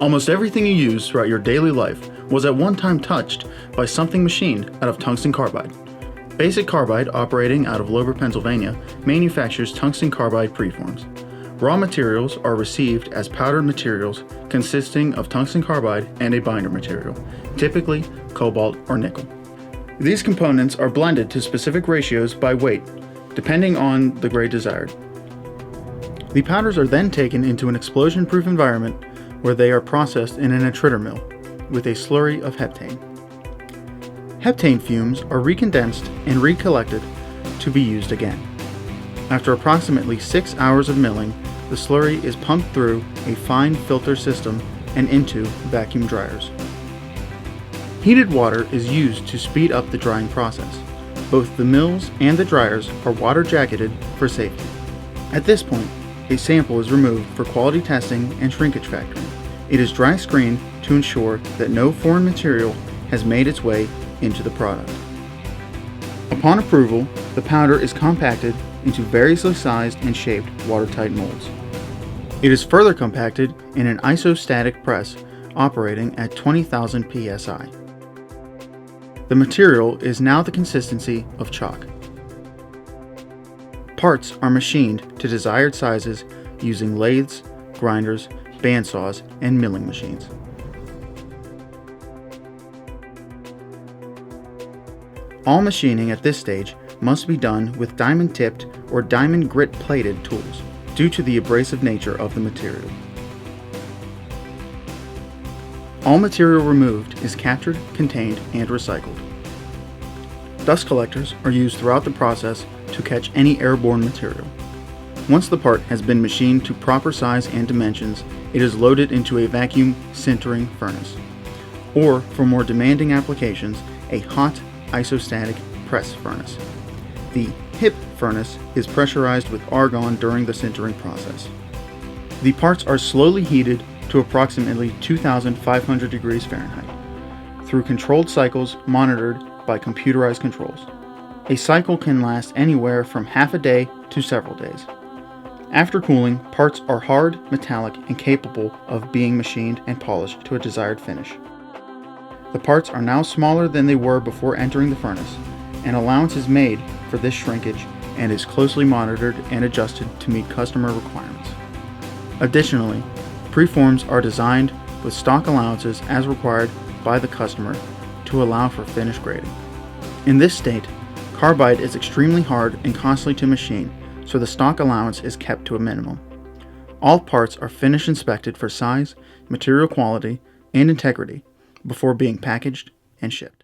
Almost everything you use throughout your daily life was at one time touched by something machined out of tungsten carbide. Basic Carbide, operating out of Lowber, Pennsylvania, manufactures tungsten carbide preforms. Raw materials are received as powdered materials consisting of tungsten carbide and a binder material, typically cobalt or nickel. These components are blended to specific ratios by weight, depending on the grade desired. The powders are then taken into an explosion-proof environment where they are processed in an attritor mill with a slurry of heptane. Heptane fumes are recondensed and recollected to be used again. After approximately 6 hours of milling, the slurry is pumped through a fine filter system and into vacuum dryers. Heated water is used to speed up the drying process. Both the mills and the dryers are water jacketed for safety. At this point, a sample is removed for quality testing and shrinkage factoring. It is dry screened to ensure that no foreign material has made its way into the product. Upon approval, the powder is compacted into variously sized and shaped watertight molds. It is further compacted in an isostatic press operating at 20,000 psi. The material is now the consistency of chalk. Parts are machined to desired sizes using lathes, grinders, bandsaws, and milling machines. All machining at this stage must be done with diamond-tipped or diamond grit-plated tools due to the abrasive nature of the material. All material removed is captured, contained, and recycled. Dust collectors are used throughout the process to catch any airborne material. Once the part has been machined to proper size and dimensions, it is loaded into a vacuum sintering furnace, or for more demanding applications, a hot isostatic press furnace. The HIP furnace is pressurized with argon during the sintering process. The parts are slowly heated to approximately 2,500 degrees Fahrenheit through controlled cycles monitored by computerized controls. A cycle can last anywhere from half a day to several days. After cooling, parts are hard, metallic, and capable of being machined and polished to a desired finish. The parts are now smaller than they were before entering the furnace. An allowance is made for this shrinkage and is closely monitored and adjusted to meet customer requirements. Additionally, preforms are designed with stock allowances as required by the customer to allow for finish grading. In this state, carbide is extremely hard and costly to machine, so the stock allowance is kept to a minimum. All parts are finish inspected for size, material quality, and integrity before being packaged and shipped.